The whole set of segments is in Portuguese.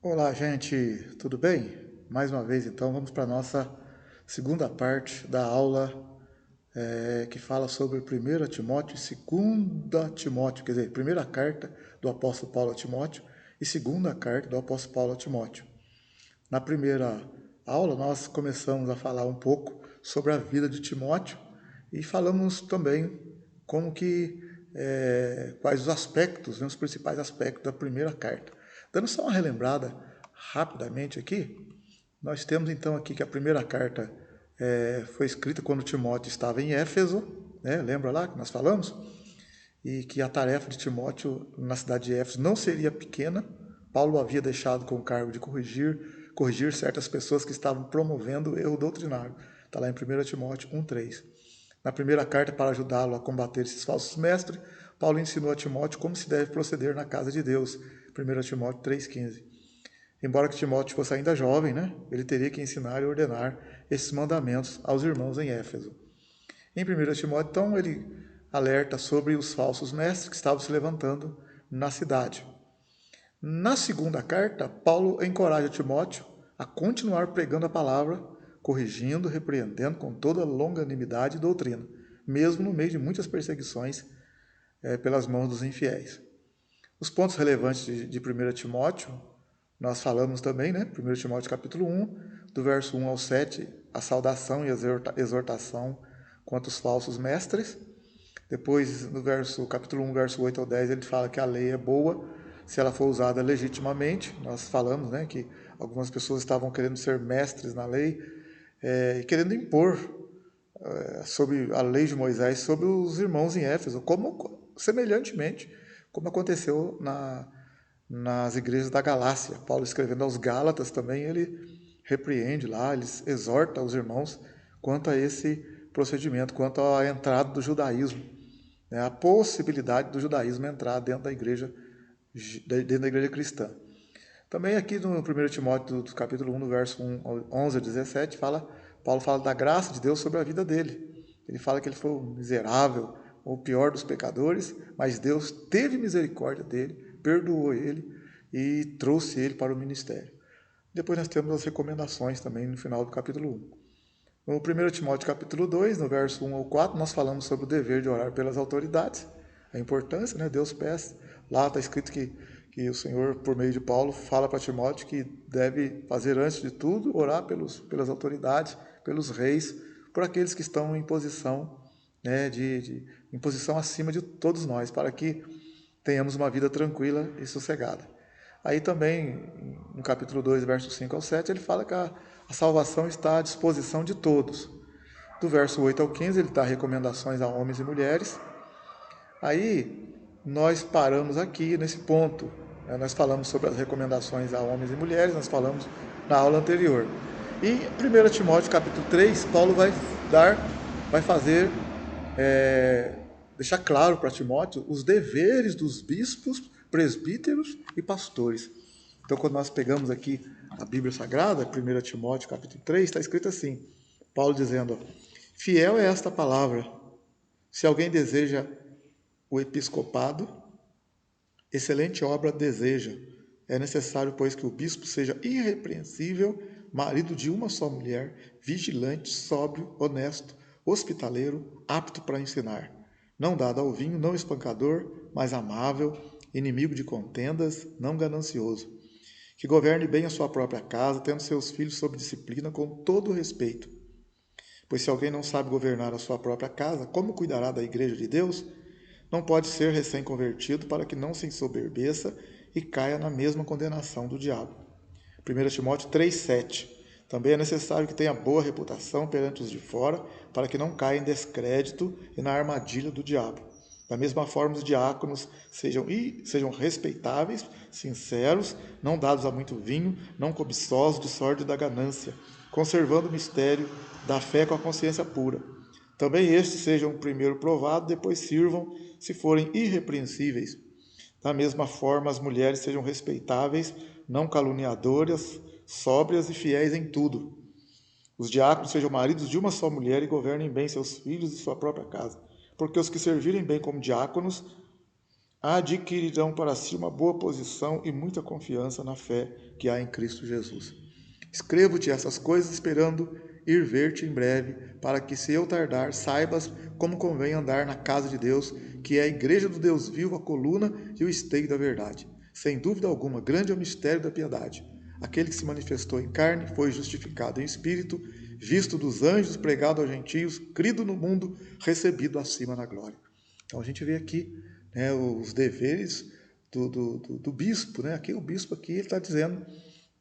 Olá, gente, tudo bem? Mais uma vez, então, vamos para a nossa segunda parte da aula que fala sobre 1 Timóteo e 2 Timóteo, quer dizer, primeira carta do apóstolo Paulo a Timóteo e segunda carta do apóstolo Paulo a Timóteo. Na primeira aula, nós começamos a falar um pouco sobre a vida de Timóteo e falamos também como que, quais os aspectos, os principais aspectos da primeira carta. Dando só uma relembrada rapidamente aqui, nós temos então aqui que a primeira carta foi escrita quando Timóteo estava em Éfeso, né? Lembra lá que nós falamos? E que a tarefa de Timóteo na cidade de Éfeso não seria pequena. Paulo havia deixado com o cargo de corrigir certas pessoas que estavam promovendo o erro doutrinário. Está lá em 1 Timóteo 1,3. Na primeira carta, para ajudá-lo a combater esses falsos mestres, Paulo ensinou a Timóteo como se deve proceder na casa de Deus. 1 Timóteo 3,15. Embora que Timóteo fosse ainda jovem, né, ele teria que ensinar e ordenar esses mandamentos aos irmãos em Éfeso. Em 1 Timóteo, então, ele alerta sobre os falsos mestres que estavam se levantando na cidade. Na segunda carta, Paulo encoraja Timóteo a continuar pregando a palavra, corrigindo, repreendendo com toda longanimidade e doutrina, mesmo no meio de muitas perseguições pelas mãos dos infiéis. Os pontos relevantes de 1 Timóteo, nós falamos também, né? 1 Timóteo capítulo 1, do verso 1 ao 7, a saudação e a exortação contra os falsos mestres. Depois, no capítulo 1, verso 8 ao 10, ele fala que a lei é boa se ela for usada legitimamente. Nós falamos, né, que algumas pessoas estavam querendo ser mestres na lei e querendo impor sobre a lei de Moisés sobre os irmãos em Éfeso, como semelhantemente como aconteceu nas igrejas da Galácia. Paulo escrevendo aos Gálatas também, ele repreende lá, ele exorta os irmãos quanto a esse procedimento, quanto à entrada do judaísmo, né, a possibilidade do judaísmo entrar dentro da igreja cristã. Também aqui no 1 Timóteo, do capítulo 1, no verso 11 a 17, Paulo fala da graça de Deus sobre a vida dele. Ele fala que ele foi um miserável, o pior dos pecadores, mas Deus teve misericórdia dele, perdoou ele e trouxe ele para o ministério. Depois nós temos as recomendações também no final do capítulo 1. No 1 Timóteo capítulo 2, no verso 1 ao 4, nós falamos sobre o dever de orar pelas autoridades, a importância, né? Deus peça. Lá está escrito que o Senhor, por meio de Paulo, fala para Timóteo que deve fazer, antes de tudo, orar pelas autoridades, pelos reis, por aqueles que estão em posição, né, em posição acima de todos nós, para que tenhamos uma vida tranquila e sossegada. Aí também, no capítulo 2, versos 5 ao 7, ele fala que a salvação está à disposição de todos. Do verso 8 ao 15, ele dá recomendações a homens e mulheres. Aí, nós paramos aqui nesse ponto. Nós falamos sobre as recomendações a homens e mulheres, nós falamos na aula anterior. E em 1 Timóteo capítulo 3, Paulo vai fazer, deixar claro para Timóteo os deveres dos bispos, presbíteros e pastores. Então, quando nós pegamos aqui a Bíblia Sagrada, 1 Timóteo capítulo 3, está escrito assim, Paulo dizendo, fiel é esta palavra, se alguém deseja o episcopado, excelente obra deseja. É necessário, pois, que o bispo seja irrepreensível, marido de uma só mulher, vigilante, sóbrio, honesto, hospitaleiro, apto para ensinar, não dado ao vinho, não espancador, mas amável, inimigo de contendas, não ganancioso, que governe bem a sua própria casa, tendo seus filhos sob disciplina com todo o respeito. Pois se alguém não sabe governar a sua própria casa, como cuidará da igreja de Deus? Não pode ser recém-convertido para que não se ensoberbeça e caia na mesma condenação do diabo. 1 Timóteo 3,7. Também é necessário que tenha boa reputação perante os de fora, para que não caia em descrédito e na armadilha do diabo. Da mesma forma, os diáconos sejam respeitáveis, sinceros, não dados a muito vinho, não cobiçosos de sorte da ganância, conservando o mistério da fé com a consciência pura. Também estes sejam primeiro provados, depois sirvam, se forem irrepreensíveis. Da mesma forma, as mulheres sejam respeitáveis, não caluniadoras, sóbrias e fiéis em tudo. Os diáconos sejam maridos de uma só mulher e governem bem seus filhos e sua própria casa. Porque os que servirem bem como diáconos adquirirão para si uma boa posição e muita confiança na fé que há em Cristo Jesus. Escrevo-te essas coisas esperando ir ver-te em breve, para que, se eu tardar, saibas como convém andar na casa de Deus, que é a igreja do Deus vivo, a coluna e o esteio da verdade. Sem dúvida alguma, grande é o mistério da piedade. Aquele que se manifestou em carne foi justificado em espírito, visto dos anjos, pregado aos gentios, crido no mundo, recebido acima na glória. Então a gente vê aqui, né, os deveres do bispo, né? Aqui o bispo aqui está dizendo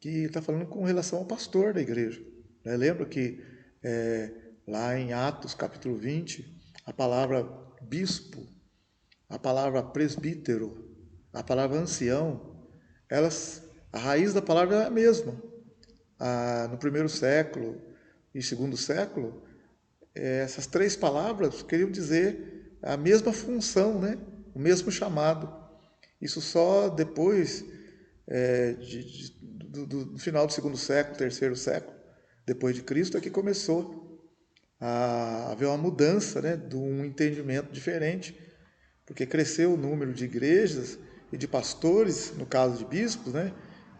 que está falando com relação ao pastor da igreja. Né? Lembra que lá em Atos capítulo 20, a palavra bispo, a palavra presbítero, a palavra ancião, a raiz da palavra é a mesma. No primeiro século e segundo século, essas três palavras queriam dizer a mesma função, né? O mesmo chamado. Isso só depois do final do segundo século, terceiro século, depois de Cristo, é que começou a haver uma mudança, né, de um entendimento diferente, porque cresceu o número de igrejas e de pastores, no caso de bispos, né,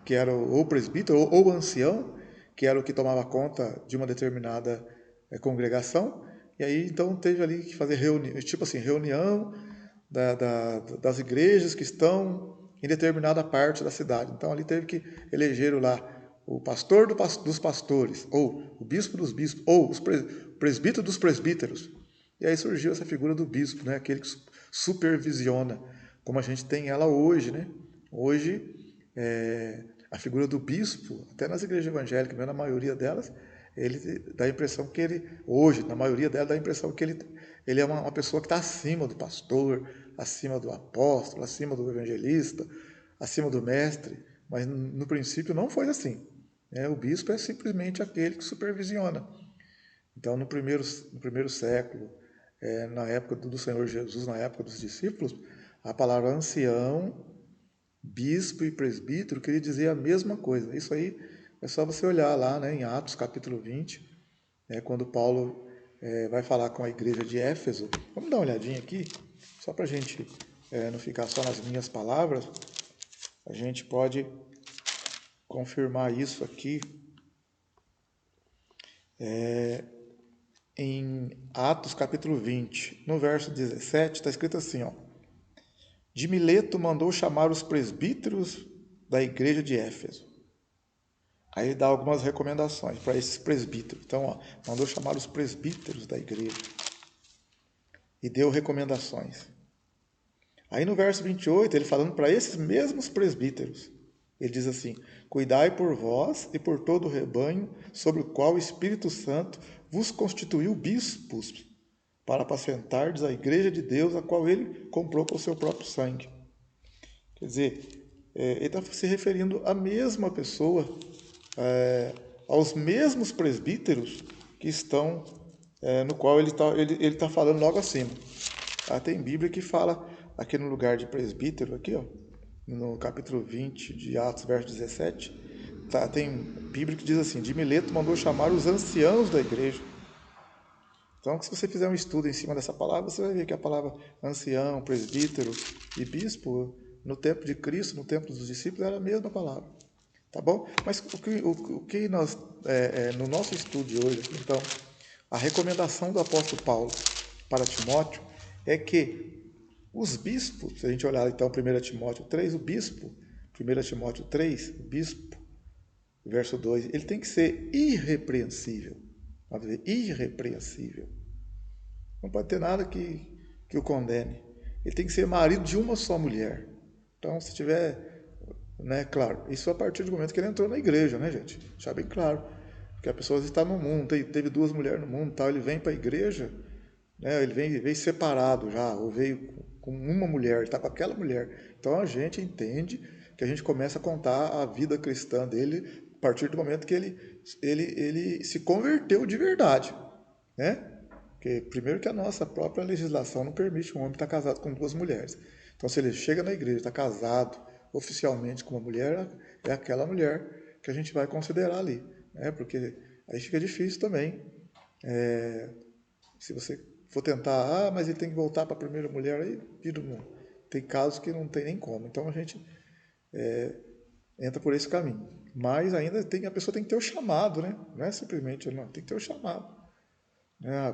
que era ou presbítero ou ancião, que era o que tomava conta de uma determinada congregação, e aí então teve ali que fazer reunião das igrejas que estão em determinada parte da cidade. Então ali teve que eleger lá o pastor dos pastores, ou o bispo dos bispos, ou o presbítero dos presbíteros. E aí surgiu essa figura do bispo, né? Aquele que supervisiona, como a gente tem ela hoje, né? Hoje, a figura do bispo, até nas igrejas evangélicas, na maioria delas, ele dá a impressão que ele, hoje, na maioria delas, dá a impressão que ele é uma pessoa que está acima do pastor, acima do apóstolo, acima do evangelista, acima do mestre, mas no princípio não foi assim. O bispo é simplesmente aquele que supervisiona. Então, no primeiro século, na época do Senhor Jesus, na época dos discípulos, a palavra ancião, bispo e presbítero queria dizer a mesma coisa. Isso aí é só você olhar lá, né, em Atos capítulo 20, quando Paulo vai falar com a igreja de Éfeso. Vamos dar uma olhadinha aqui, só para a gente não ficar só nas minhas palavras. A gente pode confirmar isso aqui em Atos capítulo 20, no verso 17, está escrito assim, ó: de Mileto mandou chamar os presbíteros da igreja de Éfeso. Aí ele dá algumas recomendações para esses presbíteros. Então, mandou chamar os presbíteros da igreja e deu recomendações. Aí no verso 28, ele falando para esses mesmos presbíteros, ele diz assim: cuidai por vós e por todo o rebanho sobre o qual o Espírito Santo vos constituiu bispos, para apacentardes a igreja de Deus, a qual ele comprou com o seu próprio sangue. Quer dizer, ele está se referindo à mesma pessoa, aos mesmos presbíteros que estão, no qual ele está falando logo acima. Tem Bíblia que fala aqui no lugar de presbítero, aqui, ó, no capítulo 20 de Atos, verso 17, tem Bíblia que diz assim: de Mileto mandou chamar os anciãos da igreja. Então, se você fizer um estudo em cima dessa palavra, você vai ver que a palavra ancião, presbítero e bispo, no tempo de Cristo, no tempo dos discípulos, era a mesma palavra. Tá bom? Mas o que nós, no nosso estudo de hoje, então, a recomendação do apóstolo Paulo para Timóteo é que os bispos, se a gente olhar então 1 Timóteo 3, o bispo, 1 Timóteo 3, o bispo, verso 2, ele tem que ser irrepreensível. Vamos dizer, irrepreensível. Não pode ter nada que o condene. Ele tem que ser marido de uma só mulher. Então, se tiver, né, claro, isso a partir do momento que ele entrou na igreja, né, gente? Deixar bem claro. Porque a pessoa está no mundo, teve duas mulheres no mundo, tal, ele vem para a igreja, né, ele veio separado já, ou veio com uma mulher, ele está com aquela mulher. Então a gente entende que a gente começa a contar a vida cristã dele a partir do momento que ele se converteu de verdade, né? Porque, primeiro, que a nossa própria legislação não permite um homem estar casado com duas mulheres. Então, se ele chega na igreja, está casado oficialmente com uma mulher, é aquela mulher que a gente vai considerar ali, né? Porque aí fica difícil também. Se você for tentar, mas ele tem que voltar para a primeira mulher, aí vira tem casos que não tem nem como. Então a gente entra por esse caminho. Mas ainda a pessoa tem que ter o chamado, né? Não é simplesmente, não, tem que ter o chamado.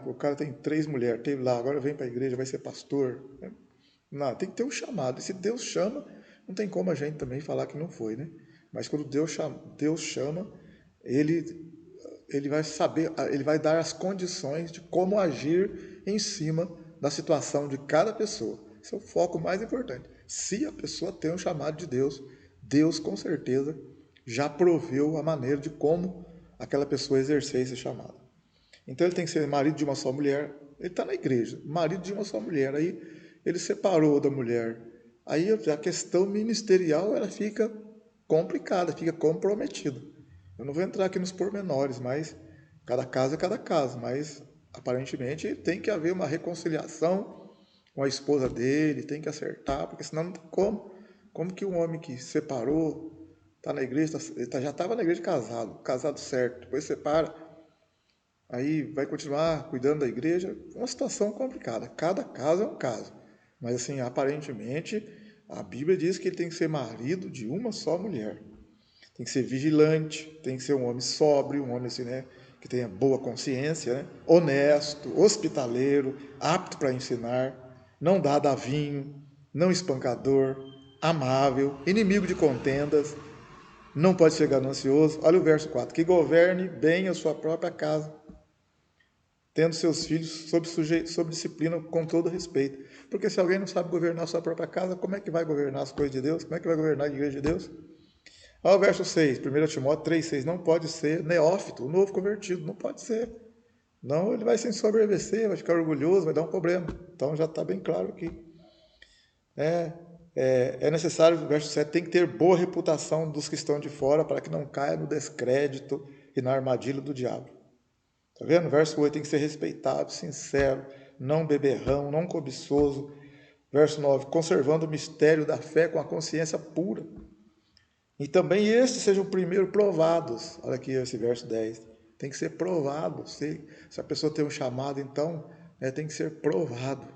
O cara tem 3 mulheres, teve lá, agora vem para a igreja, vai ser pastor. Não, tem que ter um chamado. E se Deus chama, não tem como a gente também falar que não foi, né? Mas quando Deus chama, ele vai saber, ele vai dar as condições de como agir em cima da situação de cada pessoa. Esse é o foco mais importante. Se a pessoa tem um chamado de Deus, Deus com certeza já proveu a maneira de como aquela pessoa exercer esse chamado. Então ele tem que ser marido de uma só mulher. Ele está na igreja, marido de uma só mulher. Aí ele separou da mulher. Aí a questão ministerial ela fica complicada, fica comprometida. Eu não vou entrar aqui nos pormenores, mas cada caso é cada caso. Mas aparentemente tem que haver uma reconciliação com a esposa dele, tem que acertar, porque senão não tem como. Como que um homem que separou, está na igreja, já estava na igreja casado certo, depois separa, aí vai continuar cuidando da igreja, é uma situação complicada. Cada caso é um caso. Mas assim, aparentemente, a Bíblia diz que ele tem que ser marido de uma só mulher. Tem que ser vigilante, tem que ser um homem sóbrio, um homem assim, né, que tenha boa consciência, né, honesto, hospitaleiro, apto para ensinar, não dado a vinho, não espancador, amável, inimigo de contendas, não pode ser ganancioso. Olha o verso 4, que governe bem a sua própria casa, tendo seus filhos sob disciplina com todo respeito. Porque se alguém não sabe governar a sua própria casa, como é que vai governar as coisas de Deus? Como é que vai governar a igreja de Deus? Olha o verso 6, 1 Timóteo 3,6, não pode ser neófito, o novo convertido, não pode ser. Não, ele vai se ensoberbecer, vai ficar orgulhoso, vai dar um problema. Então já está bem claro aqui. É necessário, o verso 7, tem que ter boa reputação dos que estão de fora para que não caia no descrédito e na armadilha do diabo. Tá vendo? Verso 8, tem que ser respeitado, sincero, não beberrão, não cobiçoso. Verso 9, conservando o mistério da fé com a consciência pura. E também estes sejam primeiro provados. Olha aqui esse verso 10. Tem que ser provado. Se a pessoa tem um chamado, então, tem que ser provado.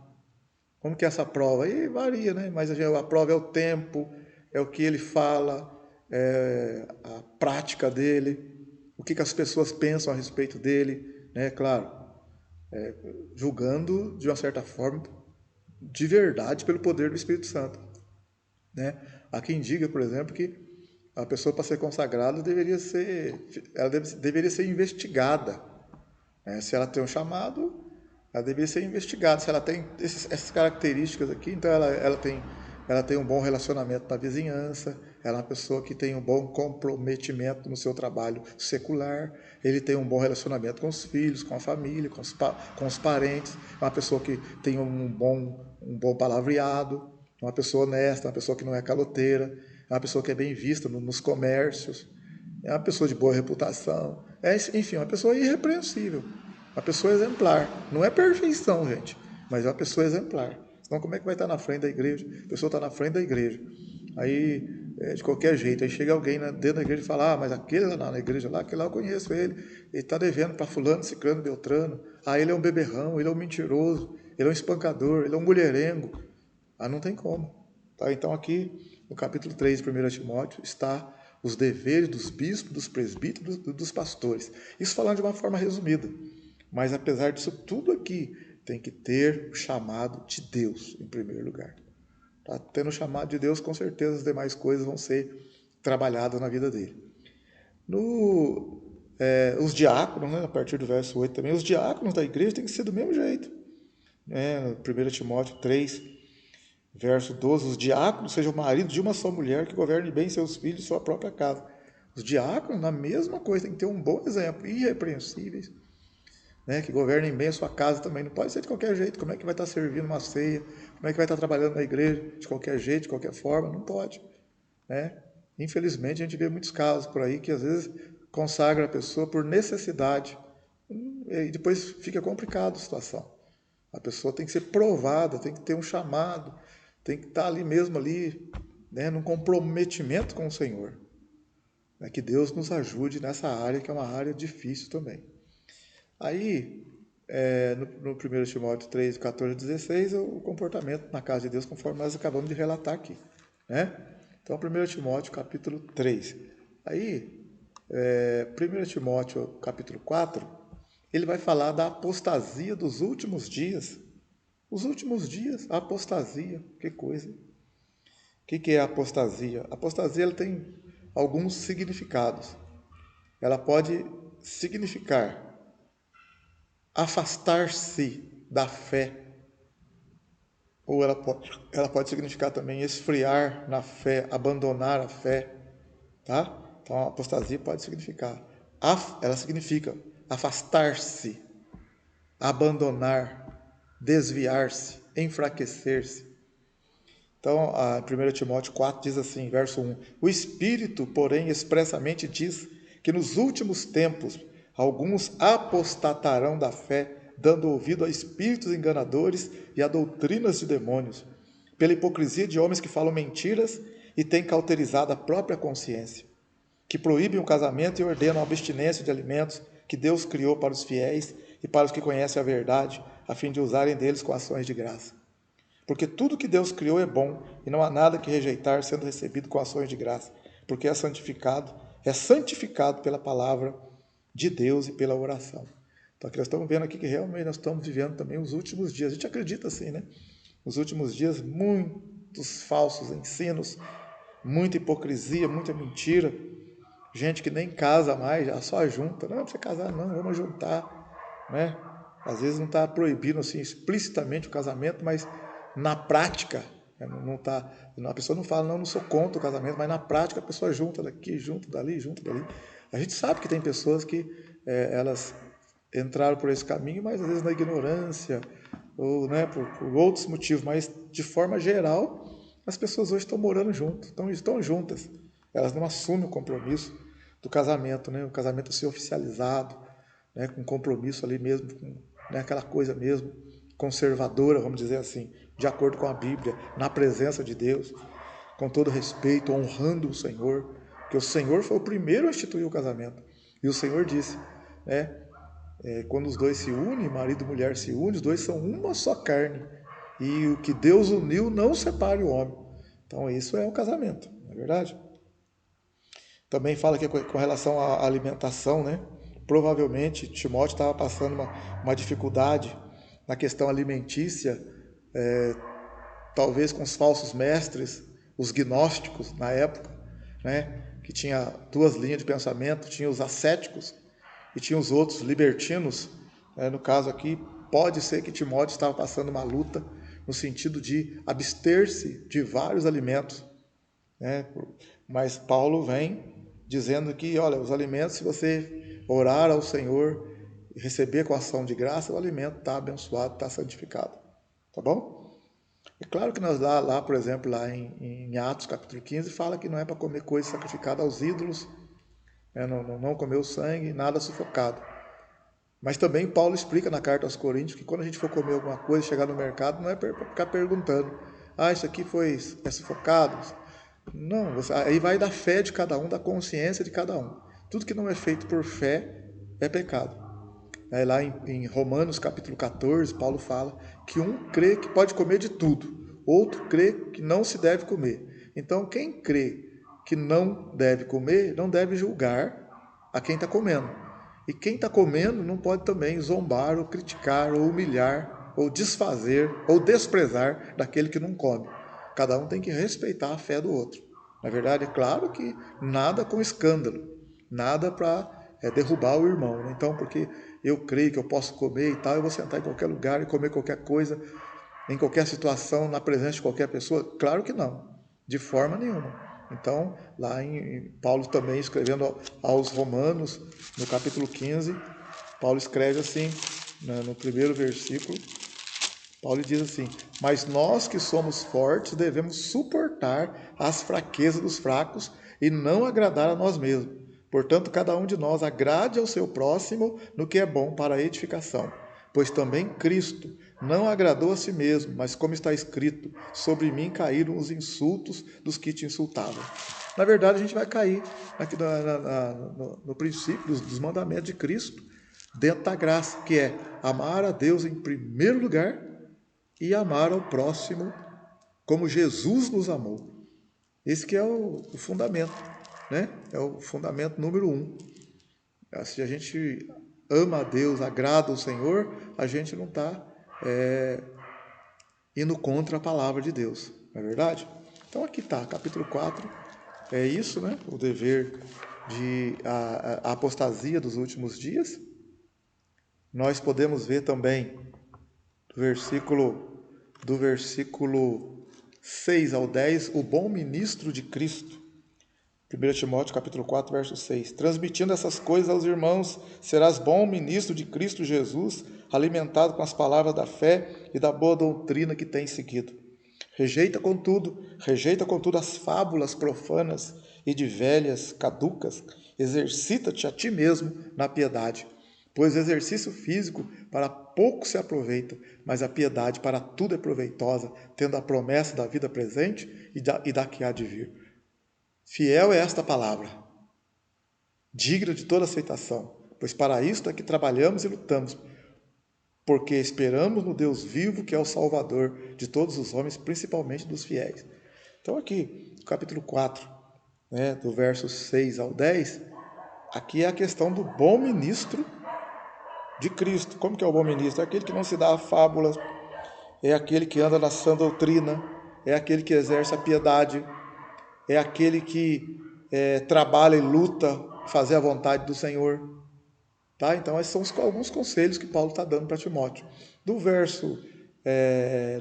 Como que é essa prova? Aí varia, né? Mas a prova é o tempo, é o que ele fala, é a prática dele, o que as pessoas pensam a respeito dele, né? Claro, julgando de uma certa forma, de verdade, pelo poder do Espírito Santo, né? Há quem diga, por exemplo, que a pessoa para ser consagrada deveria ser investigada, né? Se ela tem um chamado, ela deveria ser investigada. Se ela tem essas características aqui, então ela tem um bom relacionamento na vizinhança, ela é uma pessoa que tem um bom comprometimento no seu trabalho secular, ele tem um bom relacionamento com os filhos, com a família, com os parentes, é uma pessoa que tem um bom palavreado, uma pessoa honesta, uma pessoa que não é caloteira, é uma pessoa que é bem vista nos comércios, é uma pessoa de boa reputação, enfim, uma pessoa irrepreensível, uma pessoa exemplar. Não é perfeição, gente, mas é uma pessoa exemplar. Então, como é que vai estar na frente da igreja? A pessoa está na frente da igreja. Aí, de qualquer jeito, aí chega alguém dentro da igreja e fala: ah, mas aquele lá na igreja lá, aquele lá eu conheço ele está devendo para fulano, ciclano, beltrano. Ah, ele é um beberrão, ele é um mentiroso, ele é um espancador, ele é um mulherengo. Ah, não tem como. Tá? Então, aqui no capítulo 3 de 1 Timóteo está os deveres dos bispos, dos presbíteros, dos pastores. Isso falando de uma forma resumida. Mas apesar disso tudo aqui, tem que ter o chamado de Deus em primeiro lugar. Tá? Tendo o chamado de Deus, com certeza as demais coisas vão ser trabalhadas na vida dele. Os diáconos, né, a partir do verso 8 também, os diáconos da igreja têm que ser do mesmo jeito. 1 Timóteo 3, verso 12, os diáconos sejam maridos de uma só mulher que governe bem seus filhos e sua própria casa. Os diáconos, na mesma coisa, tem que ter um bom exemplo, irrepreensíveis, né, que governem bem a sua casa também. Não pode ser de qualquer jeito. Como é que vai estar servindo uma ceia? Como é que vai estar trabalhando na igreja de qualquer jeito, de qualquer forma? Não pode. Né? Infelizmente, a gente vê muitos casos por aí que às vezes consagra a pessoa por necessidade e depois fica complicado a situação. A pessoa tem que ser provada, tem que ter um chamado, tem que estar ali mesmo, ali, né, num comprometimento com o Senhor. Que Deus nos ajude nessa área, que é uma área difícil também. Aí, no 1 Timóteo 3, 14 e 16, o comportamento na casa de Deus, conforme nós acabamos de relatar aqui, né? Então, 1 Timóteo capítulo 3. Aí, 1 Timóteo capítulo 4, ele vai falar da apostasia dos últimos dias. Os últimos dias, a apostasia, que coisa. O que é a apostasia? A apostasia ela tem alguns significados. Ela pode significar afastar-se da fé, ou ela pode significar também esfriar na fé, abandonar a fé, tá? Então a apostasia pode significar, ela significa afastar-se, abandonar, desviar-se, enfraquecer-se. Então, a 1 Timóteo 4 diz assim, verso 1, o Espírito, porém, expressamente diz que nos últimos tempos alguns apostatarão da fé, dando ouvido a espíritos enganadores e a doutrinas de demônios, pela hipocrisia de homens que falam mentiras e têm cauterizado a própria consciência, que proíbem o casamento e ordenam a abstinência de alimentos que Deus criou para os fiéis e para os que conhecem a verdade, a fim de usarem deles com ações de graça. Porque tudo que Deus criou é bom, e não há nada que rejeitar sendo recebido com ações de graça, porque é santificado pela palavra de Deus e pela oração. Então aqui nós estamos vendo aqui que realmente nós estamos vivendo também os últimos dias. A gente acredita assim, né? Nos últimos dias, muitos falsos ensinos, muita hipocrisia, muita mentira. Gente que nem casa mais, já só junta. Não, não precisa casar não, vamos juntar, né? Às vezes não está proibindo assim explicitamente o casamento, mas na prática, não tá, a pessoa não fala, não sou contra o casamento, mas na prática a pessoa junta daqui, junta dali, junta dali. A gente sabe que tem pessoas que elas entraram por esse caminho, mas às vezes na ignorância, ou né, por outros motivos, mas de forma geral, as pessoas hoje estão morando juntas, estão juntas. Elas não assumem o compromisso do casamento, né? O casamento ser oficializado, né? Com compromisso ali mesmo, com né, aquela coisa mesmo conservadora, vamos dizer assim, de acordo com a Bíblia, na presença de Deus, com todo respeito, honrando o Senhor, porque o Senhor foi o primeiro a instituir o casamento. E o Senhor disse, né, quando os dois se unem, marido e mulher se unem, os dois são uma só carne. E o que Deus uniu não separe o homem. Então isso é o casamento, não é verdade? Também fala que com relação à alimentação, né? Provavelmente Timóteo estava passando uma dificuldade na questão alimentícia, talvez com os falsos mestres, os gnósticos na época, né? Que tinha duas linhas de pensamento, tinha os ascéticos e tinha os outros libertinos. No caso aqui, pode ser que Timóteo estava passando uma luta no sentido de abster-se de vários alimentos, né? Mas Paulo vem dizendo que, olha, os alimentos, se você orar ao Senhor e receber com ação de graça, o alimento está abençoado, está santificado. Tá bom? É claro que nós lá por exemplo, lá em Atos capítulo 15, fala que não é para comer coisa sacrificada aos ídolos, né? Não comer o sangue, nada sufocado. Mas também Paulo explica na carta aos Coríntios que quando a gente for comer alguma coisa, chegar no mercado, não é para ficar perguntando, isso aqui é sufocado? Não, aí vai da fé de cada um, da consciência de cada um. Tudo que não é feito por fé é pecado. Aí lá em Romanos capítulo 14, Paulo fala que um crê que pode comer de tudo, outro crê que não se deve comer. Então quem crê que não deve comer, não deve julgar a quem está comendo. E quem está comendo não pode também zombar, ou criticar, ou humilhar, ou desfazer, ou desprezar daquele que não come. Cada um tem que respeitar a fé do outro. Na verdade, é claro que nada com escândalo, nada para derrubar o irmão. Né? Então, porque eu creio que eu posso comer e tal, eu vou sentar em qualquer lugar e comer qualquer coisa, em qualquer situação, na presença de qualquer pessoa? Claro que não, de forma nenhuma. Então, lá em Paulo também escrevendo aos Romanos, no capítulo 15, Paulo escreve assim, no primeiro versículo, Paulo diz assim, mas nós que somos fortes devemos suportar as fraquezas dos fracos e não agradar a nós mesmos. Portanto, cada um de nós agrade ao seu próximo no que é bom para a edificação. Pois também Cristo não agradou a si mesmo, mas como está escrito, sobre mim caíram os insultos dos que te insultavam. Na verdade, a gente vai cair aqui no princípio dos mandamentos de Cristo, dentro da graça, que é amar a Deus em primeiro lugar e amar ao próximo como Jesus nos amou. Esse que é o fundamento, né? É o fundamento número 1. Se a gente ama a Deus, agrada o Senhor, a gente não está indo contra a palavra de Deus, não é verdade? Então aqui está, capítulo 4, é isso, né? O dever de a apostasia dos últimos dias. Nós podemos ver também do versículo 6 ao 10, o bom ministro de Cristo. 1 Timóteo capítulo 4, verso 6. Transmitindo essas coisas aos irmãos, serás bom ministro de Cristo Jesus, alimentado com as palavras da fé e da boa doutrina que tens seguido. Rejeita, contudo, as fábulas profanas e de velhas, caducas. Exercita-te a ti mesmo na piedade, pois o exercício físico para pouco se aproveita, mas a piedade para tudo é proveitosa, tendo a promessa da vida presente e da que há de vir. Fiel é esta palavra, digna de toda aceitação, pois para isto é que trabalhamos e lutamos, porque esperamos no Deus vivo, que é o Salvador de todos os homens, principalmente dos fiéis. Então aqui, no capítulo 4, né, do verso 6 ao 10, aqui é a questão do bom ministro de Cristo. Como que é o bom ministro? É aquele que não se dá a fábulas, é aquele que anda na sã doutrina, é aquele que exerce a piedade, é aquele que trabalha e luta, fazer a vontade do Senhor. Tá? Então, esses são alguns conselhos que Paulo está dando para Timóteo. Do verso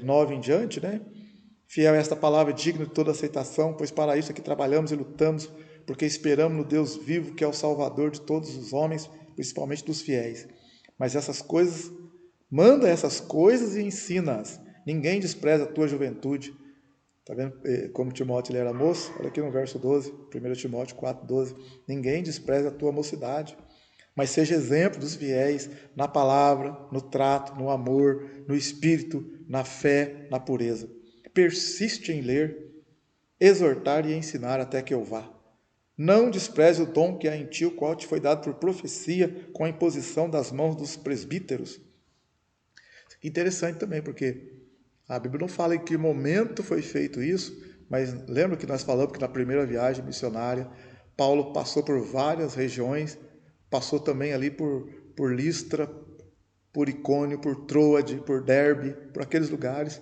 9 em diante, né? Fiel é esta palavra, digno de toda aceitação, pois para isso é que trabalhamos e lutamos, porque esperamos no Deus vivo, que é o Salvador de todos os homens, principalmente dos fiéis. Mas manda essas coisas e ensina-as. Ninguém despreza a tua juventude. Está vendo como Timóteo ele era moço? Olha aqui no verso 12, 1 Timóteo 4, 12. Ninguém despreza a tua mocidade, mas seja exemplo dos fiéis na palavra, no trato, no amor, no espírito, na fé, na pureza. Persiste em ler, exortar e ensinar até que eu vá. Não despreze o dom que há em ti, o qual te foi dado por profecia, com a imposição das mãos dos presbíteros. Isso aqui é interessante também, porque a Bíblia não fala em que momento foi feito isso, mas lembra que nós falamos que na primeira viagem missionária, Paulo passou por várias regiões, passou também ali por Listra, por Icônio, por Troade, por Derbe, por aqueles lugares.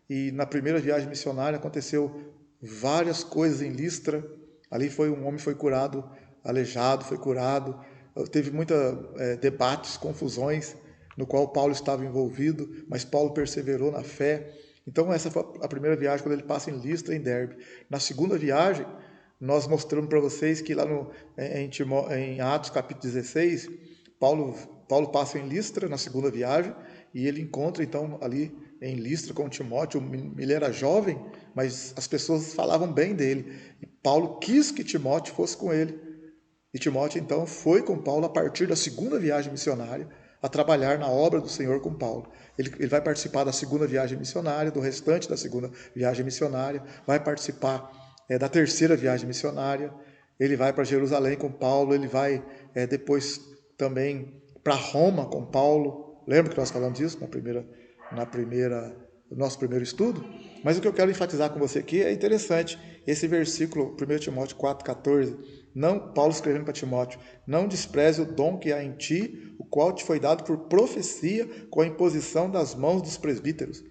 E na primeira viagem missionária aconteceu várias coisas em Listra. Ali um homem foi curado, aleijado, foi curado. Teve muitos debates, confusões, no qual Paulo estava envolvido, mas Paulo perseverou na fé. Então essa foi a primeira viagem, quando ele passa em Listra e em Derbe. Na segunda viagem, nós mostramos para vocês que lá em Atos capítulo 16, Paulo passa em Listra na segunda viagem, e ele encontra então ali em Listra com Timóteo. Ele era jovem, mas as pessoas falavam bem dele, e Paulo quis que Timóteo fosse com ele. E Timóteo então foi com Paulo a partir da segunda viagem missionária, a trabalhar na obra do Senhor com Paulo. Ele vai participar da segunda viagem missionária, do restante da segunda viagem missionária, vai participar da terceira viagem missionária, ele vai para Jerusalém com Paulo, ele vai depois também para Roma com Paulo. Lembra que nós falamos disso no nosso primeiro estudo? Mas o que eu quero enfatizar com você aqui é interessante, esse versículo, 1 Timóteo 4,14, Paulo escrevendo para Timóteo: não despreze o dom que há em ti, o qual te foi dado por profecia, com a imposição das mãos dos presbíteros.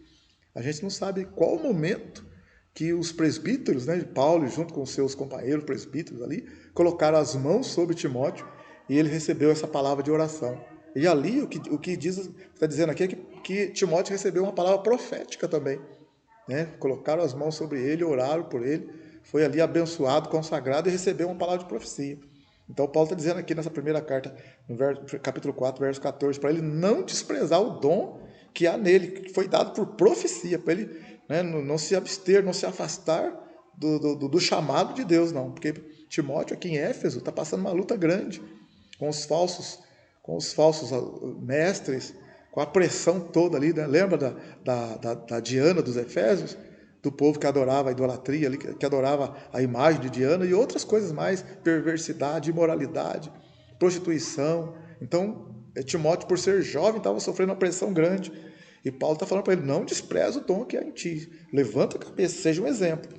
A gente não sabe qual o momento que os presbíteros, né, de Paulo, junto com seus companheiros presbíteros ali, colocaram as mãos sobre Timóteo e ele recebeu essa palavra de oração. E ali o que está dizendo aqui é que Timóteo recebeu uma palavra profética também, né? Colocaram as mãos sobre ele, oraram por ele, foi ali abençoado, consagrado e recebeu uma palavra de profecia. Então Paulo está dizendo aqui nessa primeira carta, no capítulo 4, verso 14, para ele não desprezar o dom que há nele, que foi dado por profecia, para ele, né, não se abster, não se afastar do chamado de Deus, não. Porque Timóteo aqui em Éfeso está passando uma luta grande com os falsos mestres, com a pressão toda ali, né? Lembra da Diana dos Efésios? Do povo que adorava a idolatria, que adorava a imagem de Diana e outras coisas mais, perversidade, imoralidade, prostituição. Então, Timóteo, por ser jovem, estava sofrendo uma pressão grande. E Paulo está falando para ele, não despreza o dom que há em ti. Levanta a cabeça, seja um exemplo.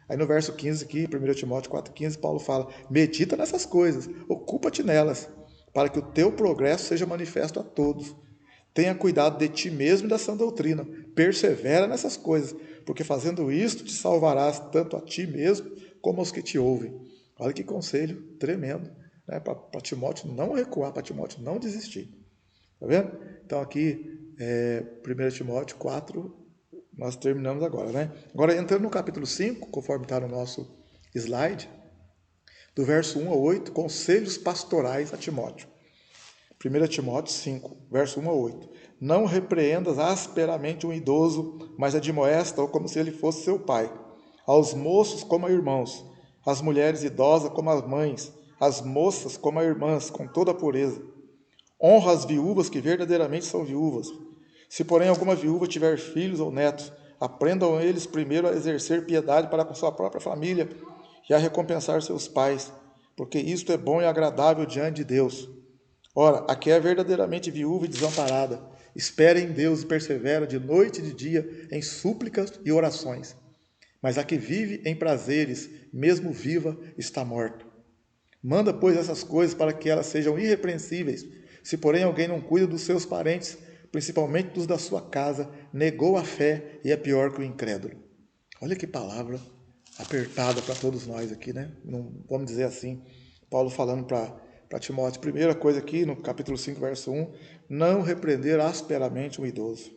Aí no verso 15 aqui, 1 Timóteo 4,15, Paulo fala, medita nessas coisas, ocupa-te nelas, para que o teu progresso seja manifesto a todos. Tenha cuidado de ti mesmo e da sã doutrina. Persevera nessas coisas, porque fazendo isto te salvarás tanto a ti mesmo como aos que te ouvem. Olha que conselho tremendo, né? Para Timóteo não recuar, para Timóteo não desistir. Tá vendo? Então aqui, 1 Timóteo 4, nós terminamos agora, né? Agora entrando no capítulo 5, conforme está no nosso slide, do verso 1 a 8, conselhos pastorais a Timóteo. 1 Timóteo 5, verso 1 a 8. Não repreendas asperamente um idoso, mas admoesta-o como se ele fosse seu pai. Aos moços como a irmãos, às mulheres idosas como as mães, às moças como a irmãs, com toda a pureza. Honra as viúvas que verdadeiramente são viúvas. Se, porém, alguma viúva tiver filhos ou netos, aprendam eles primeiro a exercer piedade para com sua própria família e a recompensar seus pais, porque isto é bom e agradável diante de Deus. Ora, a que é verdadeiramente viúva e desamparada, espera em Deus e persevera de noite e de dia em súplicas e orações. Mas a que vive em prazeres, mesmo viva, está morta. Manda, pois, essas coisas para que elas sejam irrepreensíveis. Se, porém, alguém não cuida dos seus parentes, principalmente dos da sua casa, negou a fé e é pior que o incrédulo. Olha que palavra apertada para todos nós aqui, né? Não, vamos dizer assim, Paulo falando para Timóteo, primeira coisa aqui no capítulo 5, verso 1, não repreender asperamente um idoso.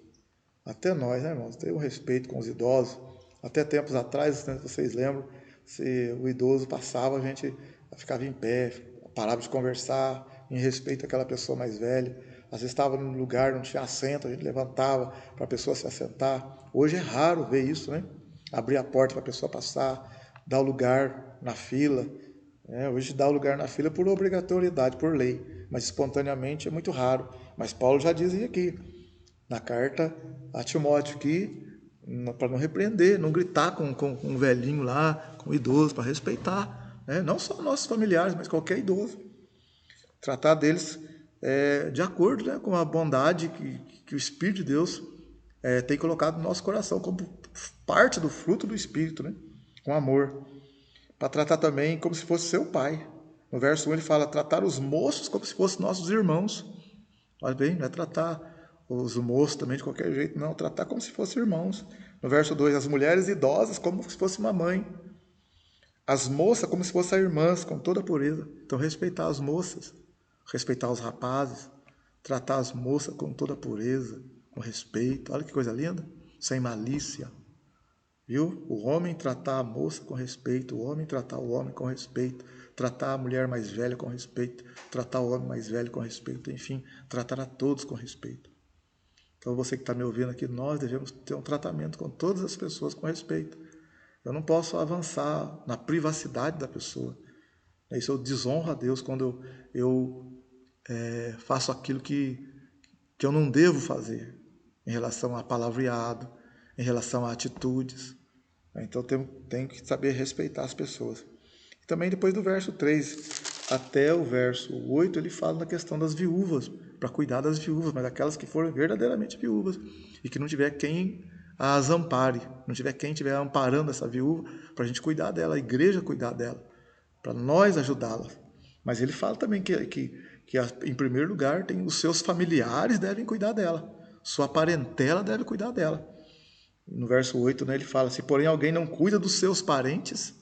Até nós, né, irmãos, ter um respeito com os idosos. Até tempos atrás, né, vocês lembram, se o idoso passava, a gente ficava em pé, parava de conversar, em respeito àquela pessoa mais velha. Às vezes estava num lugar, não tinha assento, a gente levantava para a pessoa se assentar. Hoje é raro ver isso, né? Abrir a porta para a pessoa passar, dar o lugar na fila. Hoje dá o lugar na fila por obrigatoriedade, por lei, mas espontaneamente é muito raro. Mas Paulo já dizia aqui, na carta a Timóteo, que para não repreender, não gritar com um velhinho lá, com um idoso, para respeitar, né? Não só nossos familiares, mas qualquer idoso. Tratar deles de acordo, né, com a bondade que o Espírito de Deus tem colocado no nosso coração, como parte do fruto do Espírito, né? Com amor. Para tratar também como se fosse seu pai. No verso 1 ele fala, tratar os moços como se fossem nossos irmãos. Olha bem, não é tratar os moços também de qualquer jeito, não. Tratar como se fossem irmãos. No verso 2, as mulheres idosas como se fosse uma mãe. As moças como se fossem irmãs, com toda a pureza. Então, respeitar as moças, respeitar os rapazes, tratar as moças com toda a pureza, com respeito. Olha que coisa linda, sem malícia. Viu? O homem tratar a moça com respeito, o homem tratar o homem com respeito, tratar a mulher mais velha com respeito, tratar o homem mais velho com respeito, enfim, tratar a todos com respeito. Então você que está me ouvindo aqui, nós devemos ter um tratamento com todas as pessoas com respeito. Eu não posso avançar na privacidade da pessoa. Isso eu desonro a Deus quando eu faço aquilo que eu não devo fazer em relação a palavreado, em relação a atitudes. Então tenho que saber respeitar as pessoas. E também depois do verso 3 até o verso 8, ele fala na questão das viúvas, para cuidar das viúvas, mas aquelas que forem verdadeiramente viúvas e que não tiver quem as ampare, não tiver quem estiver amparando essa viúva, para a gente cuidar dela, a igreja cuidar dela, para nós ajudá-la. Mas ele fala também que em primeiro lugar, tem os seus familiares devem cuidar dela, sua parentela deve cuidar dela. No verso 8, né, ele fala, se porém alguém não cuida dos seus parentes,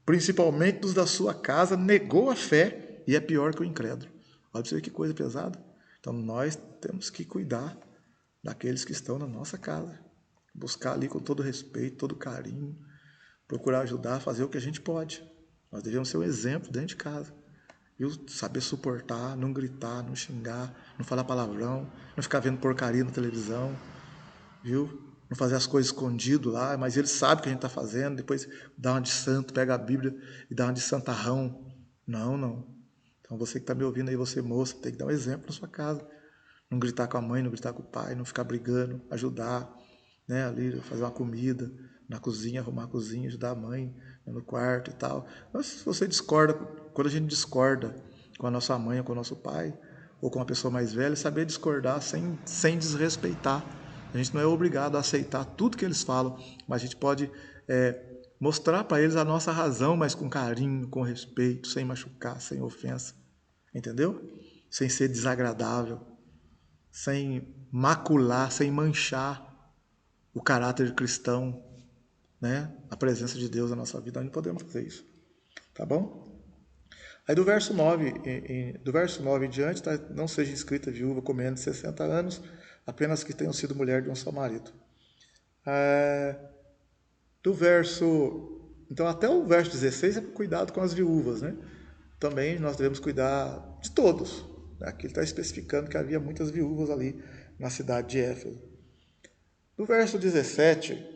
principalmente dos da sua casa, negou a fé e é pior que o incrédulo. Olha para você ver que coisa pesada. Então nós temos que cuidar daqueles que estão na nossa casa, buscar ali com todo respeito, todo carinho, procurar ajudar, fazer o que a gente pode. Nós devemos ser um exemplo dentro de casa. Viu? Saber suportar, não gritar, não xingar, não falar palavrão, não ficar vendo porcaria na televisão, viu? Não fazer as coisas escondido lá, mas ele sabe o que a gente está fazendo, depois dá uma de santo, pega a Bíblia e dá uma de santarrão. Não, não. Então você que está me ouvindo aí, você moça, tem que dar um exemplo na sua casa. Não gritar com a mãe, não gritar com o pai, não ficar brigando, ajudar, né, ali, fazer uma comida na cozinha, arrumar a cozinha, ajudar a mãe, né, no quarto e tal. Mas se você discorda, quando a gente discorda com a nossa mãe ou com o nosso pai, ou com uma pessoa mais velha, saber discordar sem desrespeitar. A gente não é obrigado a aceitar tudo que eles falam, mas a gente pode mostrar para eles a nossa razão, mas com carinho, com respeito, sem machucar, sem ofensa. Entendeu? Sem ser desagradável, sem macular, sem manchar o caráter cristão, né? A presença de Deus na nossa vida. Nós não podemos fazer isso. Tá bom? Aí do verso 9 em diante, tá? Não seja inscrita viúva com menos de 60 anos, apenas que tenham sido mulher de um só marido. Do verso... Então até o verso 16 é cuidado com as viúvas, né? Também nós devemos cuidar de todos. Aqui ele está especificando que havia muitas viúvas ali na cidade de Éfeso. Do verso 17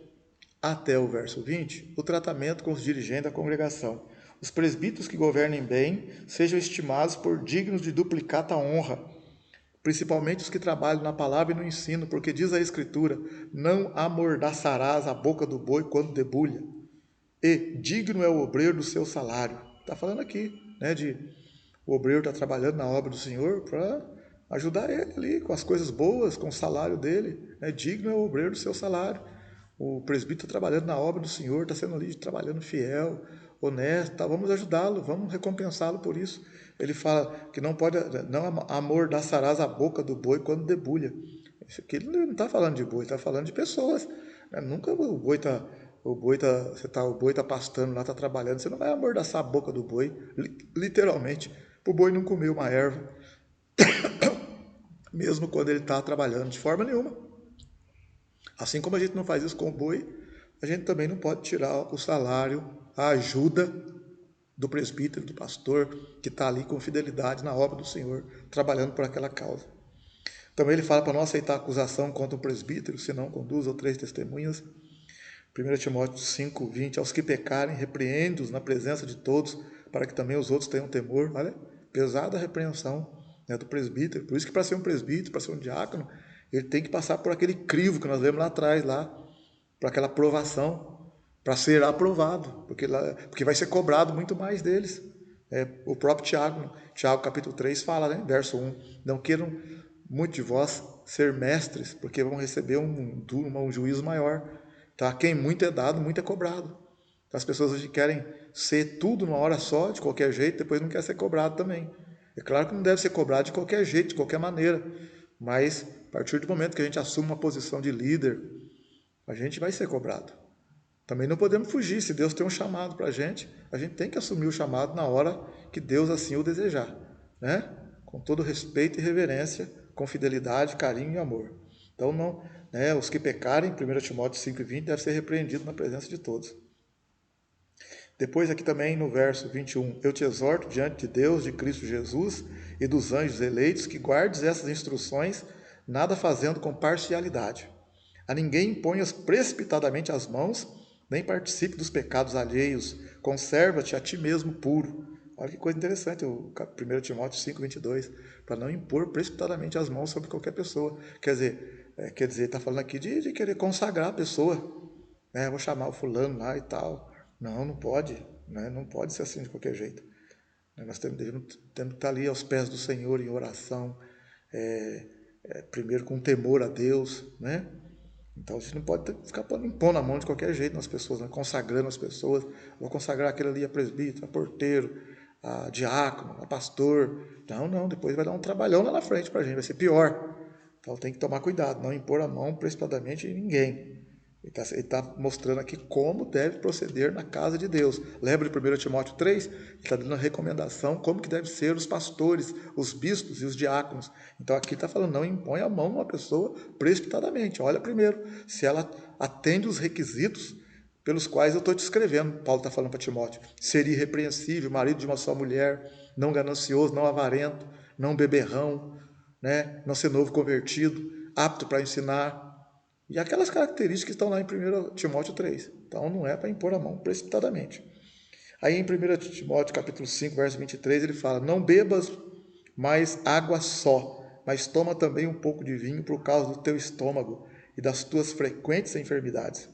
até o verso 20, o tratamento com os dirigentes da congregação. Os presbíteros que governem bem sejam estimados por dignos de duplicata honra, principalmente os que trabalham na palavra e no ensino, porque diz a Escritura, não amordaçarás a boca do boi quando debulha, e digno é o obreiro do seu salário. Está falando aqui, né, o obreiro está trabalhando na obra do Senhor para ajudar ele ali com as coisas boas, com o salário dele. Né? Digno é o obreiro do seu salário. O presbítero está trabalhando na obra do Senhor, está sendo ali trabalhando fiel, honesto. Tá? Vamos ajudá-lo, vamos recompensá-lo por isso. Ele fala que não amordaçarás a boca do boi quando debulha. Isso aqui ele não está falando de boi, está falando de pessoas. Né? Nunca o boi está pastando lá, está trabalhando, você não vai amordaçar a boca do boi, literalmente, para o boi não comer uma erva, mesmo quando ele está trabalhando, de forma nenhuma. Assim como a gente não faz isso com o boi, a gente também não pode tirar o salário, a ajuda do presbítero, do pastor, que está ali com fidelidade na obra do Senhor, trabalhando por aquela causa. Também ele fala para não aceitar acusação contra um presbítero, se não com 2 ou 3 testemunhas. 1 Timóteo 5, 20, aos que pecarem, repreende-os na presença de todos, para que também os outros tenham temor. Olha, pesada a repreensão, né, do presbítero. Por isso que para ser um presbítero, para ser um diácono, ele tem que passar por aquele crivo que nós vemos lá atrás, para aquela aprovação, para ser aprovado, porque vai ser cobrado muito mais deles. O próprio Tiago capítulo 3 fala, né, verso 1, não queiram muitos de vós ser mestres, porque vão receber um juízo maior. Tá? Quem muito é dado, muito é cobrado. As pessoas hoje querem ser tudo numa hora só, de qualquer jeito, depois não quer ser cobrado também. É claro que não deve ser cobrado de qualquer jeito, de qualquer maneira, mas a partir do momento que a gente assume uma posição de líder, a gente vai ser cobrado. Também não podemos fugir, se Deus tem um chamado para a gente tem que assumir o chamado na hora que Deus assim o desejar, né? Com todo respeito e reverência, com fidelidade, carinho e amor. Então, não, né, os que pecarem, 1 Timóteo 5,20, devem ser repreendidos na presença de todos. Depois aqui também no verso 21, eu te exorto diante de Deus, de Cristo Jesus e dos anjos eleitos, que guardes essas instruções, nada fazendo com parcialidade. A ninguém imponhas precipitadamente as mãos, nem participe dos pecados alheios, conserva-te a ti mesmo puro. Olha que coisa interessante, o 1 Timóteo 5,22, para não impor precipitadamente as mãos sobre qualquer pessoa. Quer dizer, está falando aqui de querer consagrar a pessoa. Né? Vou chamar o fulano lá e tal. Não pode. Né? Não pode ser assim de qualquer jeito. Nós temos que estar ali aos pés do Senhor em oração, primeiro com temor a Deus, né? Então a gente não pode ficar impondo a mão de qualquer jeito nas pessoas, né? Consagrando as pessoas. Vou consagrar aquele ali a presbítero, a porteiro, a diácono, a pastor. Não, depois vai dar um trabalhão lá na frente para a gente, vai ser pior. Então tem que tomar cuidado, não impor a mão precipitadamente em ninguém. Ele está mostrando aqui como deve proceder na casa de Deus. Lembra de 1 Timóteo 3? Ele está dando a recomendação como que devem ser os pastores, os bispos e os diáconos. Então aqui está falando, não impõe a mão numa pessoa precipitadamente. Olha primeiro se ela atende os requisitos pelos quais eu estou te escrevendo. Paulo está falando para Timóteo. Seria irrepreensível, marido de uma só mulher, não ganancioso, não avarento, não beberrão, né? Não ser novo convertido, apto para ensinar. E aquelas características que estão lá em 1 Timóteo 3. Então não é para impor a mão precipitadamente. Aí em 1 Timóteo capítulo 5, verso 23, ele fala, não bebas mais água só, mas toma também um pouco de vinho por causa do teu estômago e das tuas frequentes enfermidades.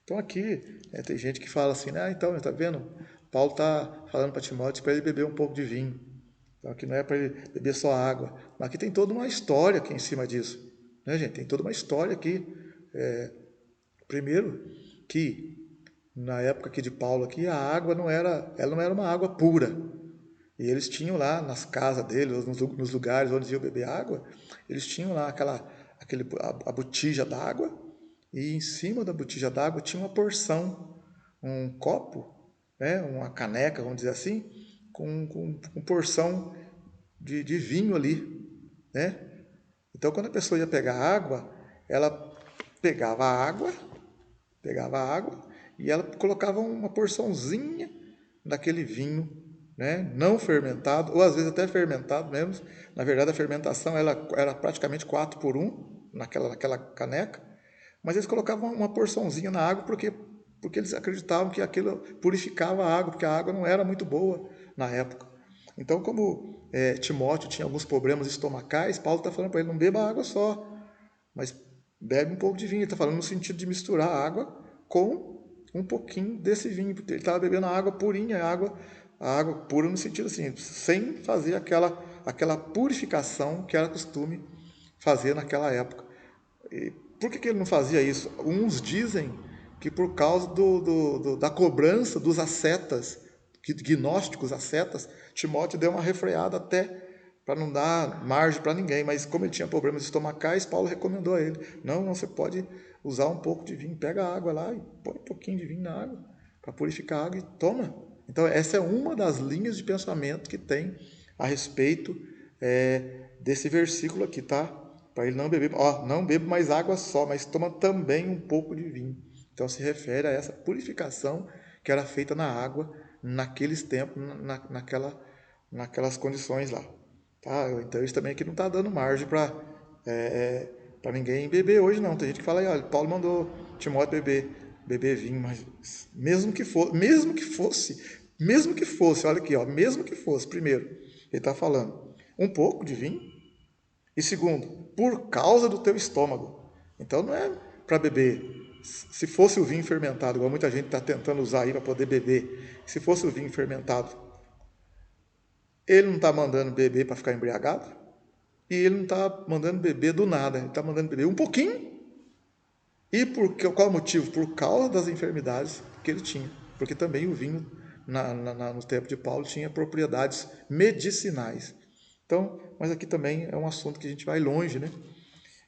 Então aqui, tem gente que fala assim, então, está vendo? Paulo está falando para Timóteo para ele beber um pouco de vinho. Então aqui não é para ele beber só água. Mas aqui tem toda uma história aqui em cima disso. Né, gente? Tem toda uma história aqui. Primeiro, que na época aqui de Paulo aqui, a água ela não era uma água pura. E eles tinham lá nas casas deles, nos lugares onde iam beber água, eles tinham lá a botija d'água, e em cima da botija d'água tinha uma porção, um copo, né, uma caneca, vamos dizer assim, com porção de vinho ali, né? Então, quando a pessoa ia pegar água, ela pegava a água, pegava a água e ela colocava uma porçãozinha daquele vinho, né? Não fermentado, ou às vezes até fermentado mesmo. Na verdade, a fermentação ela era praticamente 4 por 1 naquela caneca, mas eles colocavam uma porçãozinha na água porque eles acreditavam que aquilo purificava a água, porque a água não era muito boa na época. Então, como Timóteo tinha alguns problemas estomacais, Paulo está falando para ele, não beba água só, mas bebe um pouco de vinho. Ele está falando no sentido de misturar a água com um pouquinho desse vinho. Ele estava bebendo a água purinha, a água pura no sentido assim, sem fazer aquela purificação que era costume fazer naquela época. E por que ele não fazia isso? Uns dizem que por causa da cobrança dos ascetas, gnósticos ascetas, Timóteo deu uma refreada até para não dar margem para ninguém, mas como ele tinha problemas estomacais, Paulo recomendou a ele, não, você pode usar um pouco de vinho, pega a água lá e põe um pouquinho de vinho na água, para purificar a água e toma. Então essa é uma das linhas de pensamento que tem a respeito desse versículo aqui, tá? Para ele não beber, não bebe mais água só, mas toma também um pouco de vinho. Então se refere a essa purificação que era feita na água naqueles tempos, naquelas condições lá. Tá? Então isso também aqui não está dando margem para ninguém beber hoje não. Tem gente que fala aí, olha, Paulo mandou Timóteo beber vinho, mas mesmo que fosse, olha aqui, mesmo que fosse, primeiro, ele está falando um pouco de vinho, e segundo, por causa do teu estômago. Então não é para beber. Se fosse o vinho fermentado, igual muita gente está tentando usar aí para poder beber, se fosse o vinho fermentado, ele não está mandando beber para ficar embriagado, e ele não está mandando beber do nada, ele está mandando beber um pouquinho. E qual motivo? Por causa das enfermidades que ele tinha. Porque também o vinho, no tempo de Paulo, tinha propriedades medicinais. Então, mas aqui também é um assunto que a gente vai longe, né?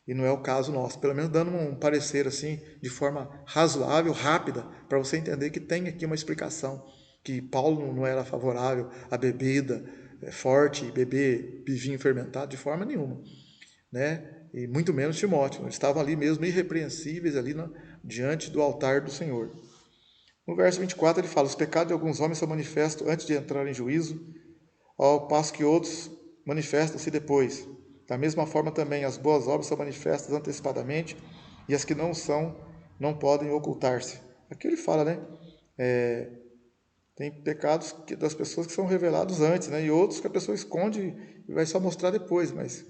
E não é o caso nosso. Pelo menos dando um parecer assim, de forma razoável, rápida, para você entender que tem aqui uma explicação. Que Paulo não era favorável à bebida forte, beber vinho fermentado de forma nenhuma, né? E muito menos Timóteo. Eles estavam ali mesmo irrepreensíveis ali diante do altar do Senhor. No verso 24 ele fala: os pecados de alguns homens são manifestos antes de entrar em juízo, ao passo que outros manifestam-se depois. Da mesma forma também as boas obras são manifestas antecipadamente, e as que não são não podem ocultar-se. Aqui ele fala, né? Tem pecados das pessoas que são revelados antes, né? E outros que a pessoa esconde e vai só mostrar depois, mas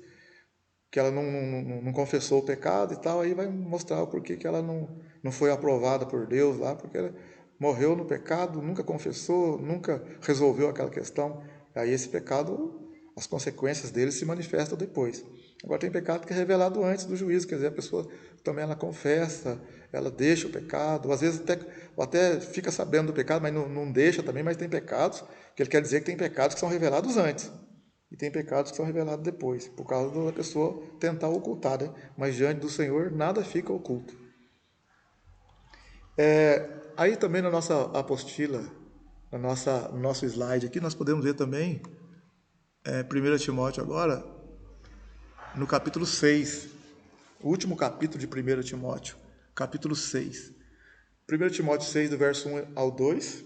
que ela não confessou o pecado e tal, aí vai mostrar o porquê que ela não foi aprovada por Deus lá, porque ela morreu no pecado, nunca confessou, nunca resolveu aquela questão. Aí esse pecado, as consequências dele se manifestam depois. Agora tem pecado que é revelado antes do juízo, quer dizer, a pessoa também ela confessa, ela deixa o pecado, ou às vezes até fica sabendo do pecado, mas não deixa também, mas tem pecados, que ele quer dizer que tem pecados que são revelados antes. E tem pecados que são revelados depois, por causa da pessoa tentar ocultar, né? Mas diante do Senhor nada fica oculto. Aí também na nossa apostila, no nosso slide aqui, nós podemos ver também 1 Timóteo agora, no capítulo 6, o último capítulo de 1 Timóteo, capítulo 6. 1 Timóteo 6, do verso 1 ao 2,